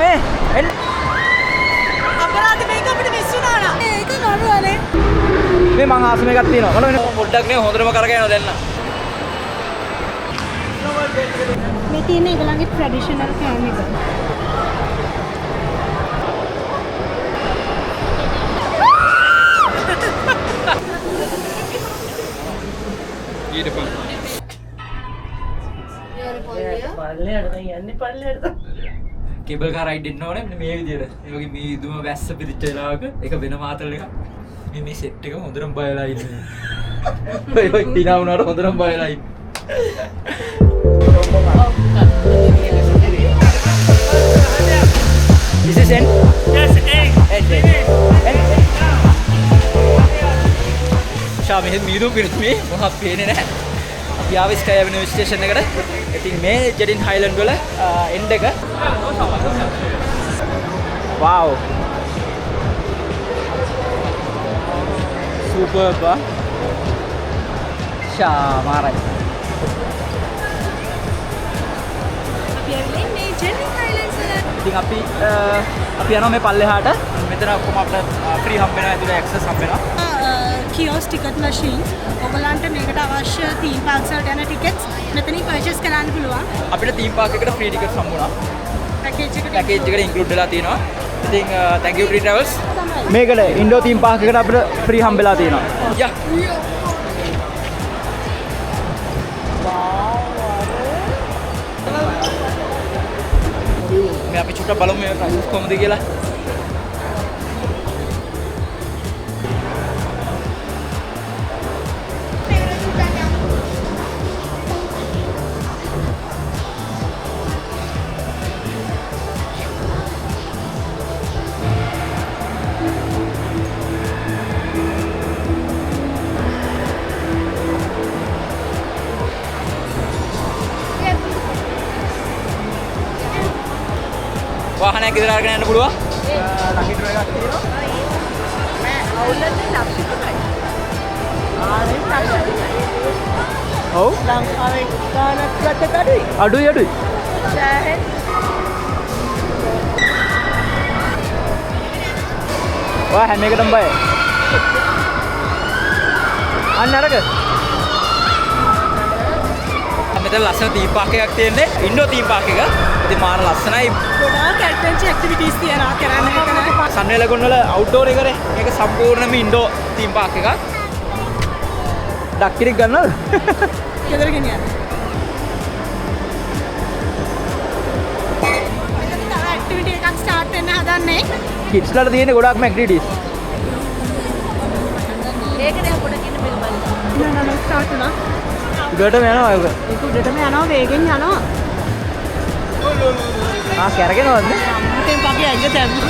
මේ එන්න. අපරාධ මේක අපිට මිස් වුණා නා. ඒක නඩුවනේ. මේ මං ආසම එකක් තියෙනවා. මොන වෙන පොඩ්ඩක් නේ හොඳටම කරගෙන යනවා දැන්. මේ තියෙන ඒගොල්ලන්ගේ ට්‍රැඩිෂනල් කෑම එක. केबल का राइड ඉන්න ඕනේ මෙන්න මේ විදියට. ඒ වගේ මේ ඉදුම වැස්ස පිරිච්ච වෙලාවක ඒක වෙන මාතල් එකක්. මේ සෙට් එක හොඳටම බයලා ඉන්නේ. ඔය ටිනා වුණාට හොඳටම බයලා ඉන්නේ. This is end? Yes, egg. End. ෂා මෙහෙ මීදුම් පිරිත්මේ මොකක් පේන්නේ නැහැ. අපි ආවේ ස්කයි ඇවිනියු ස්ටේෂන් එකට. ඉතින් මේ ජෙඩින් හයිලන්ඩ් වල එන්ඩ් එක. Wow. Superb. ෂා මාරයි. අපි ඇවිල්ලා මේ ජෙනින් හයිලන්ඩ්ස් වල. ඉතින් අපි යනවා මේ පල්ලෙහාට. මෙතන ඔක්කොම අපිට ෆ්‍රී හම්බ වෙනවා ඇතුලේ ඇක්සස් හම්බ වෙනවා. කියෝස් ටිකට් මැෂින්. ඔයගලන්ට මේකට අවශ්‍ය තීම් පාක්ස් වලට යන ටිකට්ස් මෙතනින් පර්චේස් කරන්න පුළුවන්. අපිට තීම් පාක් එකට ෆ්‍රී ටිකට්ස් හම්බුණා. පැකේජ් එකට ඉන්ක්ලූඩ් වෙලා තියෙනවා. ඉතින් thank you free travels. මේකට ඉන්ඩෝ තීම් පාක් එකට අපිට ෆ්‍රී හම්බෙලා තියෙනවා. යා. මේ අපි චුට්ටක් බලමු මේ ප්‍රයිස් කොහොමද කියලා. වාහනයක් ඉදර අරගෙන යන්න පුළුවන්. ලකි ඩ්‍රෝ එකක් තියෙනවා. මේ අවුලන්නේ ලක්ෂිතයි. ආනේ ලක්ෂිතයි. ඔව්. ලංකාවේ ගානක් ගත කඩුයි. අඩුයි. සෑහෙන්. වා හැම එකටම බයයි. අන්න අරක. මෙතන ලස්සන තීම් පාක් එකක් තියෙන්නේ. ඉන්ඩෝ තීම් පාක් එක. ඉතින් මාර ලස්සනයි. ගොඩාක් ඇඩ්වෙන්චර් ඇක්ටිවිටීස් තියනවා කරන්න එක. සන්වේලගොන් වල අවුට්ඩෝර් එකනේ. මේක සම්පූර්ණයෙන්ම ඉන්ඩෝ තීම් පාක් එකක්. ඩක් ටික ගන්නවද? ගෙදර ගෙනියන්න. මෙතන තව ඇක්ටිවිටි එකක් ස්ටාර්ට් වෙන්න හදන්නේ. කිඩ්ස්ලාට තියෙන ගොඩාක්ම ඇක්ටිවිටීස්. ඒකනේ පොඩක් ඉන්න මේක බලන්න. නෑ ස්ටාර්ට් වුණා. උඩටම යනවා ඒක. ඒක උඩටම යනවා වේගෙන් යනවා. කැරගෙනවද නේ? අම්මෙන් පගේ ඇඟ දැම්මා.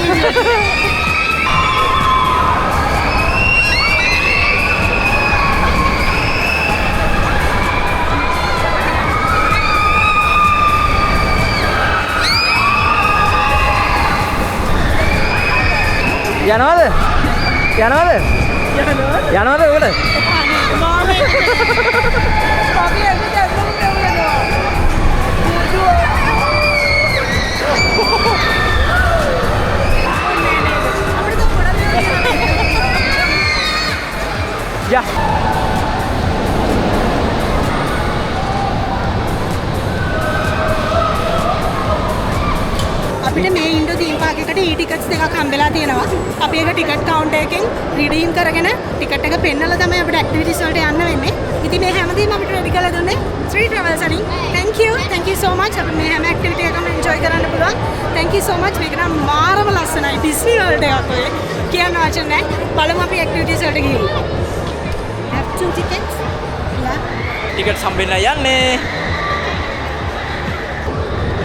යනවද උඩ? මාමේ. පගේ ඇඟ දැම්මා. යා. අපිට මේ ඉන්ඩෝ තීම් පාක් එකට ටිකට්ස් දෙකක් හම්බෙලා තියෙනවා. අපි ඒක ටිකට් කවුන්ටර් එකෙන් රිඩීම් කරගෙන ටිකට් එක පෙන්නලා තමයි අපිට ඇක්ටිවිටීස් වලට යන්න වෙන්නේ. ඉතින් මේ හැමදේම අපිට රෙඩි කරලා දුන්නේ Free Travels වලින්. Thank you so much. අපිට මේ හැම ඇක්ටිවිටි එකම එන්ජොයි කරන්න පුළුවන්. Thank you so much. මේක නම් මාරම ලස්සනයි. ඩිස්නි වර්ල්ඩ් එකක් ඔය. කියන්න වචන නැහැ. බලමු අපි ඇක්ටිවිටීස් වලට ගිහින්. Have 2 tickets? Yeah. ටිකට් හම්බෙන්න යන්නේ.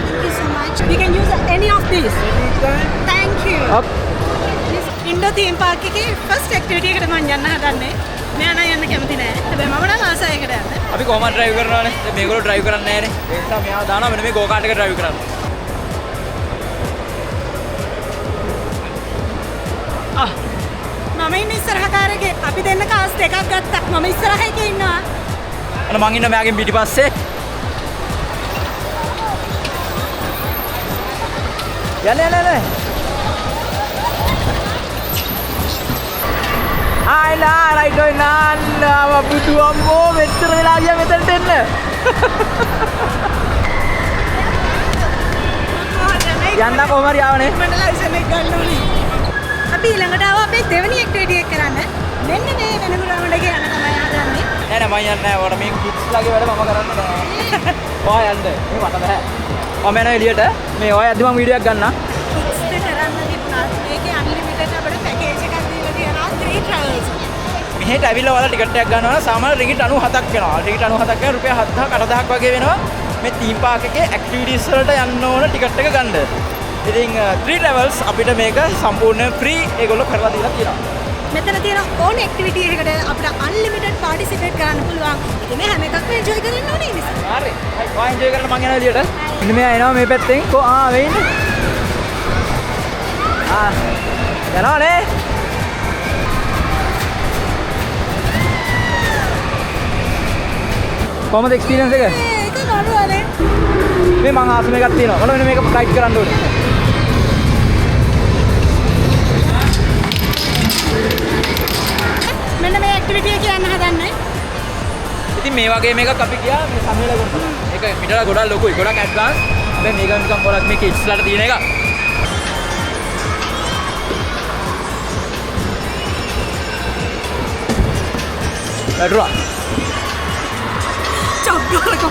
Thank you so much. We can use any of these. Thank you. Indoor theme Park එකේ ෆස්ට් ඇක්ටිවිටි එකට මම යන්න හදන්නේ. මෙයා නම් යන්න කැමති නෑ. හැබැයි මම නම් ආසයි එකට යන්න. අපි කොහොමද ඩ්‍රයිව් කරනවානේ? දැන් මේගොල්ලෝ ඩ්‍රයිව් කරන්නේ නැහැනේ. ඒ නිසා මෙයා දානවා මෙන්න මේ ගෝ කාට් එක ඩ්‍රයිව් කරන්න. මම ඉන්නේ ඉස්සරහ කාර් එකේ. අපි දෙන්න කාස් දෙකක් ගත්තා. මම ඉස්සරහ එකේ ඉන්නවා. අන්න මං ඉන්න මෙයාගෙන් පිටිපස්සේ. යන්න. ආයිලා රයිට් ඔය නාන්නා බුදු අම්මෝ මෙච්චර වෙලා ගියා මෙතනට එන්න. යන්න කොහම හරි ආවනේ. මට ලයිසන් එක ගන්න ඕනේ. අපි ඊළඟට ආව අපේ දෙවෙනි ඇක්ටිවිටි එක කරන්න. මෙන්න මේ වෙන ග්‍රවුන්ඩ් එකේ යන්න තමයි හදන්නේ. නෑ මම යන්නේ නෑ. ඔයාලා මේ කිඩ්ස් ලාගේ වැඩ මම කරන්නේ නෑ. ඔයා යන්න. මේ මට බෑ. මම යනවා එළියට. මේ ඔයා යද්දි මම වීඩියෝ එකක් ගන්නම්. කිඩ්ස් කරන්න තිබුණා. මේකේ අන්ලිමිටඩ් අපිට පැකේජ් එකක් දීලා තියෙනවා 3 travels. මෙහෙට ඇවිල්ලා ඔයාලා ටිකට් එකක් ගන්නවා නම් සාමාන්‍ය රින්ගිට් 97ක් වෙනවා. රින්ගිට් 97ක් වෙන රුපියල් 7000ක් 8000ක් වගේ වෙනවා. මේ තීම් පාක් එකේ ඇක්ටිවිටීස් වලට යන්න ඕන ටිකට් එක ගන්න. ඉතින් 3 travels අපිට මේක සම්පූර්ණයෙන් ෆ්‍රී ඒගොල්ලෝ කරලා දීලා තියෙනවා. මෙතන තියෙන ඕන ඇක්ටිවිටි එකකට අපිට අන්ලිමිටඩ් පාටිසිපේට් කරන්න පුළුවන්. ඉතින් මේ හැම එකක්ම එන්ජොයි කරන්න ඕනේ නිසා. හරි. ඔයා එන්ජොයි කරලා මං යනවා එළියට. මෙන්න මෙයා එනවා මේ පැත්තෙන්. වෙයිනේ. යනවානේ. කොහමද එක්ස්පීරියන්ස් එක? ඒක නඩුවනේ. මේ මං ආසම එකක් තියෙනවා. ඔයාලා මෙන්න මේක රයිඩ් කරන්න ඕනේ. මෙන්න මේ ඇක්ටිවිටි එක කියන්න හදන්නේ. ඉතින් මේ වගේ මේකක් අපි ගියා මේ සම්මේලන කරනවා. ඒක පිටලා ගොඩක් ලොකුයි. ගොඩක් ඇඩ්වාන්ස්. හැබැයි මේක නිකන් ගොඩක් මේ කිඩ්ස්ලාට තියෙන එක. වැටුණා. චොක්කලක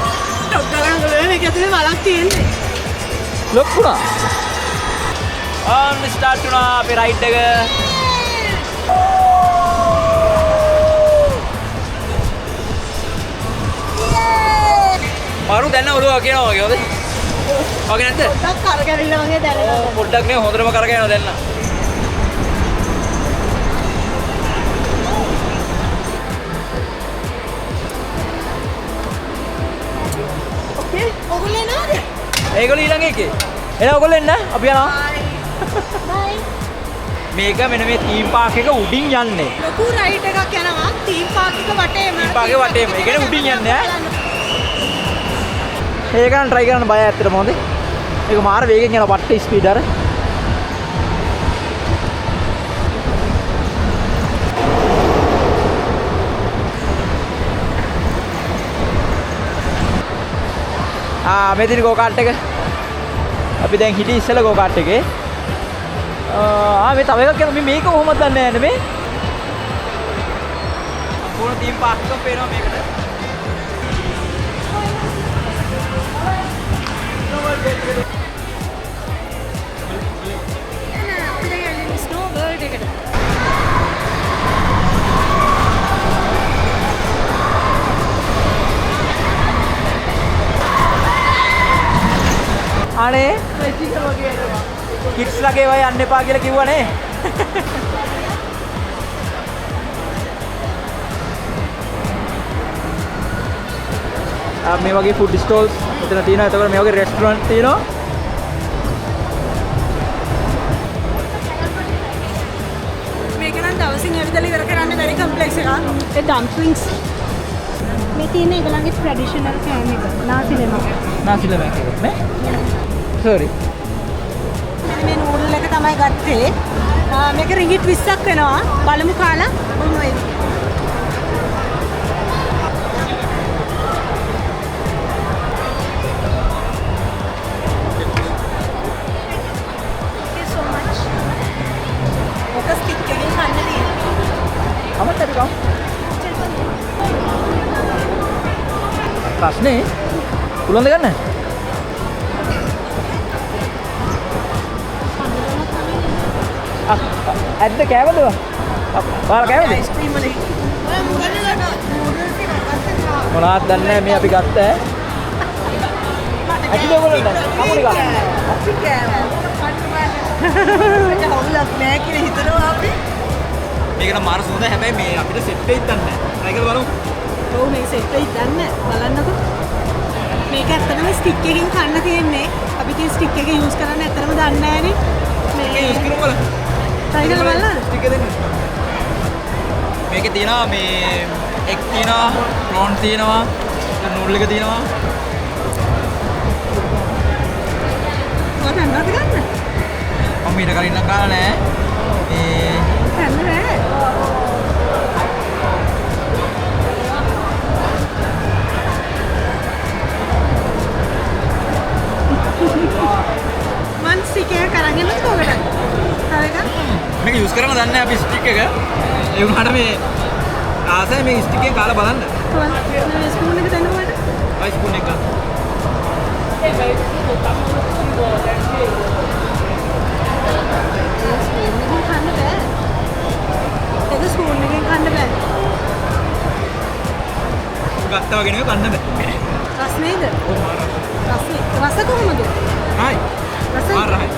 මේක ඇතුලේ වලක් තියෙන්නේ. ලොකුණා. ස්ටාර්ට් වුණා අපේ රයිඩ් එක. මාරු දැන් ඔළුව වගේනවා වගේ හොඳ. වගේ නැද්ද? පොඩ්ඩක් කරකැවිලා වගේ දැනෙනවා. පොඩ්ඩක් නේ හොඳටම කරකැවෙනවා දැන් නම්. ඔකේ ඔගොල්ලෝ නේද? ඒගොල්ලෝ ඊළඟ එකේ. එනවා ඔයගොල්ලෝ එන්න අපි යනවා. බයි. මේක මෙන්න මේ තීම් පාක් එක උඩින් යන්නේ. ලොකු රයිඩ් එකක් යනවා තීම් පාක් එක වටේම. තීම් පාක් එක වටේම. ඒ කියන්නේ උඩින් යන්නේ ඈ. ඒක නම් try කරන්න බයයි ඇත්තටම හොඳේ. මේක මාර වේගෙන් යනවා පට්ට ස්පීඩ් අර. මේ තියෙන ගෝ කාට් එක. අපි දැන් හිටියේ ඉස්සෙල්ලා ගෝ කාට් එකේ. මේ තව එකක් යනවා. මේක කොහොමද දන්නේ නැහැ මේ. සම්පූර්ණ තීම් පාක් එකක් පේනවා මේකට. ස්නෝ වර්ල්ඩ් එකට. අනේ කිඩ්ස් ලගේ වයි යන්න එපා කියලා කිව්වනේ. මේ වගේ ෆුඩ් ස්ටෝල්ස් මෙතන තියෙනවා. එතකොට මේ වගේ රෙස්ටුරන්ට් තියෙනවා. මේක නම් දවසින් ඇවිදලා ඉවර කරන්න බැරි කම්ප්ලෙක්ස් එකක්. ඒ ඩම්ප්ලින්ග්ස් මේ තියෙන ඒගොල්ලන්ගේ ට්‍රැඩිෂනල් කෑම එක. නාසිලෙමක්. නාසිලෙමක් එක නේ. සෝරි. මේ නූඩල් එක තමයි ගත්තේ. මේක රින්ගිට් 20ක් වෙනවා. බලමු කාලා මොන වේද? ප්‍රශ්නේ පුළුවන්ද ගන්න? ඇද්ද කෑවද? ඔයාලා කෑවද? අයිස්ක්‍රීම් වලින්. ඔය මොකද නූඩල්ස් ටික මොනවද දන්නේ මේ අපි ගත්ත ඈ. ඇකිලි ඔයගොල්ලෝ කමුණි ගන්න. අපි කෑවා. මට හවුලක් නෑ කියලා හිතනවා අපි. මේක නම් මාර සුවඳ. හැබැයි මේ අපිට සෙට් වෙයිද දන්නේ නැහැ. try කරලා බලමු. ඔව් මේක සෙට් වෙයිද දන්නේ බලන්නකෝ. මේක ඇත්තටම ස්ටික් එකකින් කන්න තියෙන්නේ. අපි ඉතින් ස්ටික් එක යූස් කරන්න ඇත්තටම දන්නේ නෑනේ. මේක යූස් කරමු බලන්න. try කරලා බලන්න. ස්ටික් එක දෙන්න. මේකේ තියෙනවා මේ එක් තියෙනවා, ප්‍රෝන් තියෙනවා, නූඩල් එක තියෙනවා. ඔය දන්නවද ගන්න? මීට කලින් නම් කාලා නෑ. මේ කන්න නෑ. මන් ස්ටික් එක කරගෙන කොහොමද? තව එකක්. මේක යූස් කරන්න දන්නේ නැහැ අපි ස්ටික් එක. ඒ වුණාට මේ ආසයි මේ ස්ටික් එක කාලා බලන්න. කොහොමද? ස්පූන් එක දෙන්න ඕනද? ආයි ස්පූන් එක ගන්න. කන්න බෑ. ඒක ස්පූන් එකෙන් කන්න බෑ. ගත්තා වගේ නෙවෙයි කන්න බෑ. රස නේද? රස කොහොමද? හායි. රස මාරයි.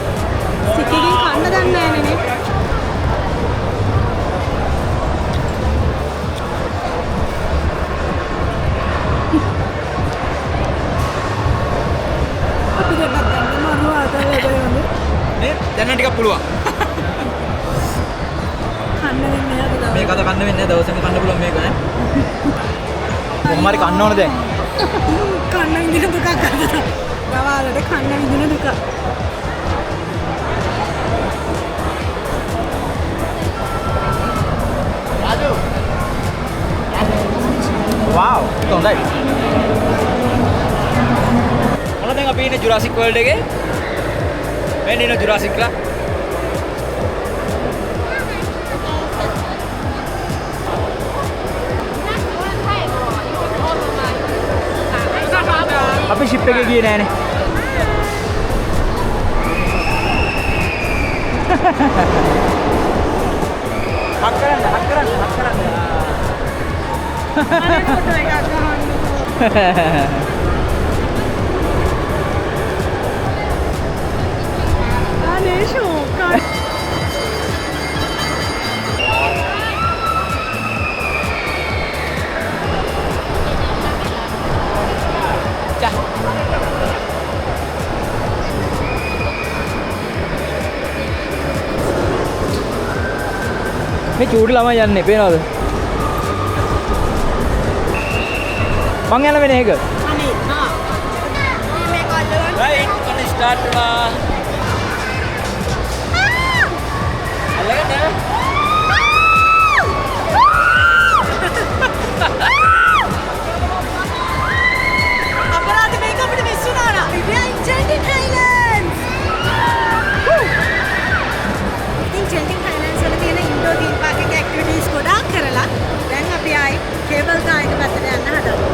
ස්ටික් එකෙන් කන්න දන්නේ නැහැ නේ. අපි දෙන්නත් ගන්න මරුව ආතලේ දෙන්නේ. නේ දැන් නම් ටිකක් පුළුවන්. කන්න වෙන්නේ නැහැ අපිට. මේක අද කන්න වෙන්නේ නැහැ දවසෙම කන්න පුළුවන් මේක ඈ. කොහොම හරි කන්න ඕන දැන්. කන්න විඳින දුකක් අද. ගවාලට කන්න විඳින දුක. wow හොඳයි. මොන දැන් අපි ඉන්නේ ජුරාසික් වර්ල්ඩ් එකේ. මෙන්න ඉන්න ජුරාසික්ලා. අපි ෂිප් එකේ ගියේ නෑනේ. හක් කරන්න. අනේ ෆොටෝ එකක් ගහන්න. අනේ ෂෝක්. මේ චූටි ළමයි යන්නේ පේනවද? මං යන වෙන එක. අනේ ආ. මේ කල්ලවන්. right on start වුණා. අල්ලගන්න. අපරාධ මේක අපිට මිස් වුණා නා. We are in Genting Highlands. ඉතින් Genting Highlands වල තියෙන ඉන්ඩෝර් ගේම් පාක් එකේ ඇක්ටිවිටීස් ගොඩාක් කරලා දැන් අපි ආයි කේබල් කාර් එක පැත්තට යන්න හදනවා.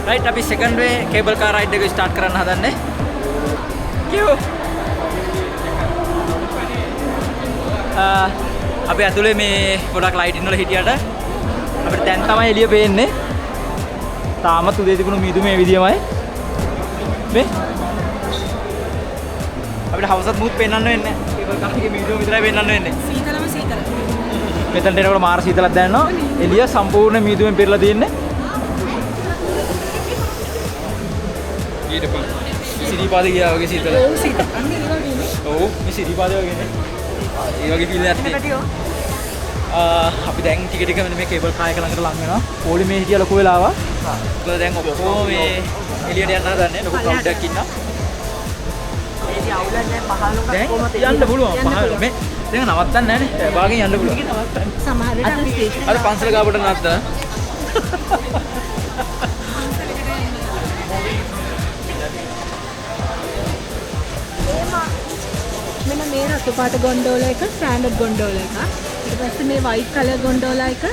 right අපි second way cable car ride එක start කරන්න හදන්නේ. අපි ඇතුලේ මේ ගොඩක් ලයිටින් වල හිටියට අපිට දැන් තමයි එළිය පේන්නේ. තාමත් උදේ තිබුණු මීදු මේ විදියමයි. මේ අපිට හවසත් මුත් පෙන්වන්න වෙන්නේ නැහැ. කේබල් කාර් එකේ මීදු විතරයි පෙන්වන්න වෙන්නේ. සීතලම සීතල. මෙතනට එනකොට මාර සීතලක් දැනෙනවා. එළිය සම්පූර්ණ මීදුවෙන් පෙරලා තියෙන්නේ. ඊට පස්සේ සිරිපාද ගියා වගේ සීතල. ඔව් සීතල. අන්න ඒ වගේනේ. ඔව් මේ සිරිපාද වගේනේ. ඒ වගේ ෆීල් එකක් තියෙනවා. අපි දැන් ටික ටික මේ කේබල් කාර් එක ළඟට ලං වෙනවා. පොලි මේ හිටිය ලොකු වෙලාවක්. මොකද දැන් ඔක්කොම මේ එළියට යන්න හදන්නේ. ලොකු ක්‍රවුඩ් එකක් ඉන්නවා. ඒකේ අවුලන්නේ 15 දැන් යන්න පුළුවන්. 15 මේ දැන් නවත්තන්න නැහැ නේ. භාගෙන් යන්න පුළුවන්. සමහර විට අපි ස්ටේෂන් අර පන්සල ගාවට නවත්තා. මෙන්න මේ රතු පාට ගොන්ඩෝලා එක ස්ටෑන්ඩඩ් ගොන්ඩෝලා එක. ඊට පස්සේ මේ වයිට් කලර් ගොන්ඩෝලා එක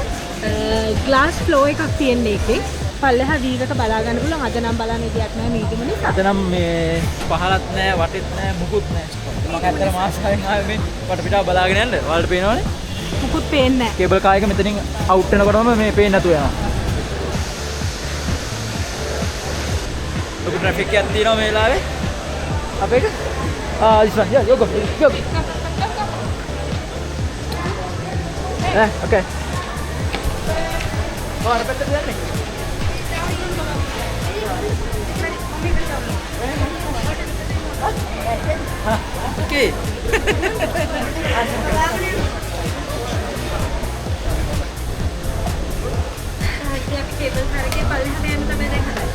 ග්ලාස් ෆ්ලෝ එකක් තියෙන එකේ. පල්ලෙහා වීව් එක බලා ගන්න පුළුවන්. අද නම් බලන්න දෙයක් නැහැ මීටිම නිසා. අද නම් මේ පහලත් නැහැ, වටෙත් නැහැ, මුකුත් නැහැ. මම ඇත්තට මාසයෙන් ආවේ මේ වටපිටාව බලාගෙන යන්න. ඔයාලට පේනවනේ? මුකුත් පේන්නේ නැහැ. කේබල් කාර් එක මෙතනින් අවුට් වෙනකොටම මේ පේන්නේ නැතුව යනවා. ලොකු ට්‍රැෆික් එකක් තියෙනවා මේ වෙලාවේ. අපේක this one. Yeah, you go. Okay. Oh, ada petir ni. Okay. අපි කේබල් කාර් එකේ පල්ලෙහාට යන්න තමයි දැන් හදන්නේ.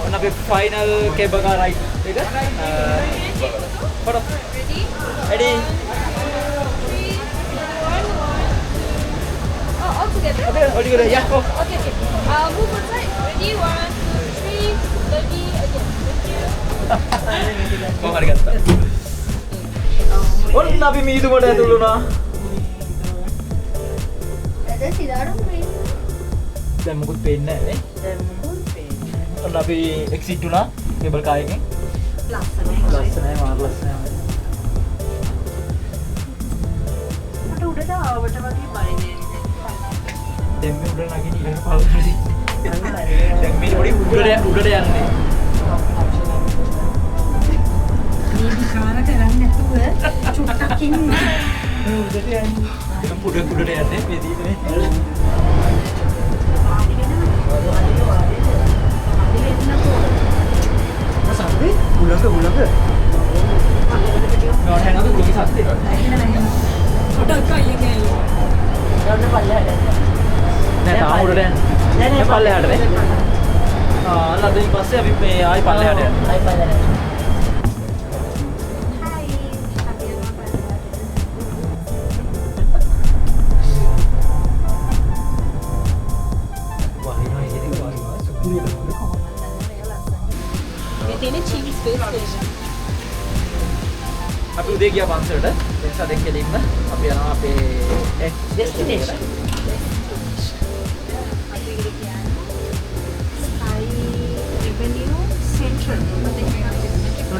ඔන්න අපේ ෆයිනල් කේබල් කාර් රයිඩ් එක. Photo. ready? All together? Okay, all together. Yeah, go. Okay, okay. Move one side. Ready? 1, 2, 3. Ready? Again. Thank you. Oh, හරිගත්තා. ඔන්න අපි මීදුමට ඇතුළු වුණා. දැන් මොකුත් පේන්නේ නැහැ නේ. ඔන්න අපි එක්සිට් වුණා කේබල් කාර් එකෙන්. ලස්සනයි මාර ලස්සනයි. මට උඩට ආවට වගේ බය නෑ. දැන් මේ උඩ නගින්න ඊළඟ පාවුනේ. දැන් මේ පොඩි උඩට යන්නේ. මේ විකාර කරන්නේ නැතුව චුට්ටක් ඉන්න. උඩට යන්නේ. උඩට යන්නේ මේ දීපනේ. sampai ulang ke nggak ada yang belum bisa sih udah kayaknya udah paling ada deh lalu yang pasti abis me ay paling ada තියෙන චීස් ස්පේස් ස්ටේෂන්. අපි උදේ ගියා පන්සලට. එක්සා දෙක කෙලින්ම අපි යනවා අපේ ඩෙස්ටිනේෂන්. අපි ඉගෙන කියන්නේ Sky Avenue Central.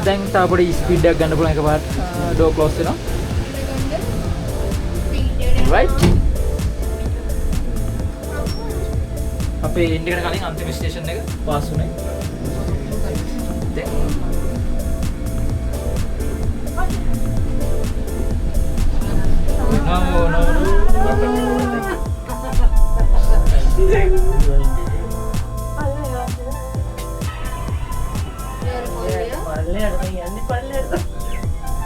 දැන් තව පොඩි ස්පීඩ් එකක් ගන්න පුළුවන් එකපාරට ඩෝ ක්ලෝස් වෙනවා. right අපේ එන්ඩ් එකට කලින් අන්තිම ස්ටේෂන් එක පාස් වුණේ.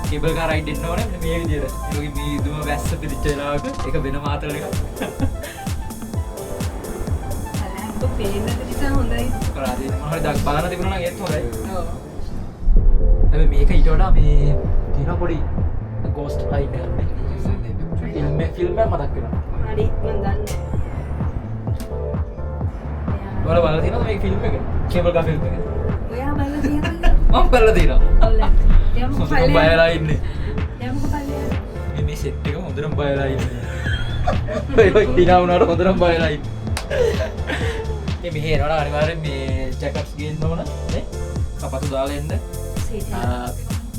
කේබල් කාර් රයිඩ් එන්න ඕනේ මෙන්න මේ විදියට. ඒ වගේ මේ දුම වැස්ස පිටිච්ච වෙලාවක ඒක වෙන මාතල එකක්. අලම්බ පේන්නද නිසා හොඳයි. කරාදී මොනවද දක් බලන්න තිබුණා නම් ඒත් හොඳයි. ඔව්. හැබැයි මේක ඊට වඩා මේ තියෙන පොඩි ගෝස්ට් රයිඩ් එකක් නේ. ෆිල්ම් එක මතක් වෙනවා. හරි මම දන්නේ. ඔයාලා බලලා තියෙනවද මේ ෆිල්ම් එක? කේබල් කාර් ෆිල්ම් එක. ඔයා බලලා තියෙනවද? මම බලලා තියෙනවා. ඔව්. යමුකෝ හොඳට පල්ලෙහාට. බයලා ඉන්නේ. යමුකෝ පල්ලෙහාට. මේ සෙට් එක හොඳටම බයලා ඉන්නේ. ඔය දිනා වුණාට හොඳටම බයලා ඉන්නේ. මෙහෙ එනවනම් අනිවාර්යෙන් මේ ජැකට්ස් ගේන්න ඕන නේ? කපතු දාලා එන්න.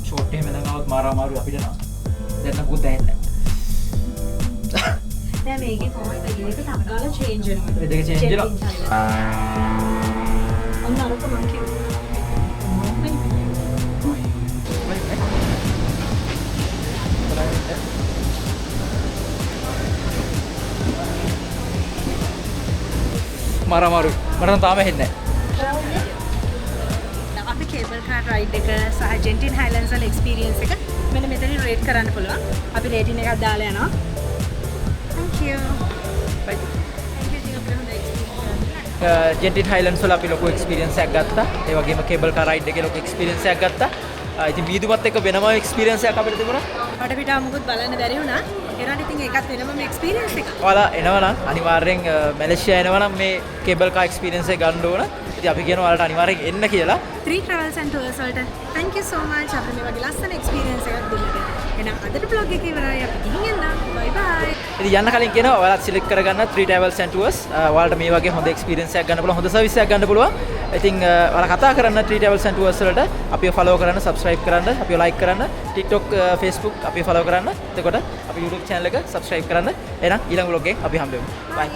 ෂෝට් එහෙම නැත්නම් આવත් මාරා මාරු අපිට නා. දැන් නම් පුතේ එන්න. දැන් මේකේ ෆෝමට් එකේ ටක් ගාලා චේන්ජ් වෙනවා. මේ දෙක චේන්ජ් වෙනවා. අන්න අරක මං කිව්වා. මාරා මාරු. මට නම් තාම හෙන්නේ නැහැ. අපි කේබල් කාර් රයිඩ් එක සහ ජෙන්ටින් හයිලන්ඩ්ස් වල එක්ස්පීරියන්ස් එක මෙන්න මෙතනින් රේට් කරන්න පුළුවන්. අපි රේටින් එකක් දාලා යනවා. Thank you. Bye. Thank you ජීව අපිට හොඳ එක්ස්පීරියන්ස්. ජෙන්ටින් හයිලන්ඩ්ස් වල අපි ලොකු එක්ස්පීරියන්ස් එකක් ගත්තා. ඒ වගේම කේබල් කාර් රයිඩ් එකේ ලොකු එක්ස්පීරියන්ස් එකක් ගත්තා. ඉතින් වීදුමත් එක්ක වෙනම එක්ස්පීරියන්ස් එකක් අපිට තිබුණා. මට පිට මොකුත් බලන්න බැරි වුණා. ඒනට ඉතින් ඒකත් වෙනම එක්ස්පීරියන්ස් එකක්. ඔයාලා එනවනම් අනිවාර්යෙන් මැලේසියා එනවනම් මේ කේබල් කාර් එක්ස්පීරියන්ස් එක ගන්න ඕන. ඉතින් අපි කියනවා ඔයාලට අනිවාර්යෙන් එන්න කියලා. 3 travels and tours වලට thank you so much අපිට මේ වගේ ලස්සන එක්ස්පීරියන්ස් එකක් දුන්නට. එහෙනම් අදට vlog එක ඉවරයි. අපි ගිහින් එන්න. bye bye. ඉතින් යන්න කලින් කියනවා ඔයාලත් සිලෙක්ට් කරගන්න 3 travels and tours. ඔයාලට මේ වගේ හොඳ එක්ස්පීරියන්ස් එකක් ගන්න පුළුවන්, හොඳ සර්විස් එකක් ගන්න පුළුවන්. ඉතින් ඔයාලා කතා කරන්න 3 travels and tours වලට අපිව follow කරන්න, subscribe කරන්න, අපිව like කරන්න, TikTok, Facebook අපිව follow කරන්න. එතකොට අපි YouTube channel එක subscribe කරන්න. එහෙනම් ඊළඟ vlog එකේ අපි හම්බෙමු. bye.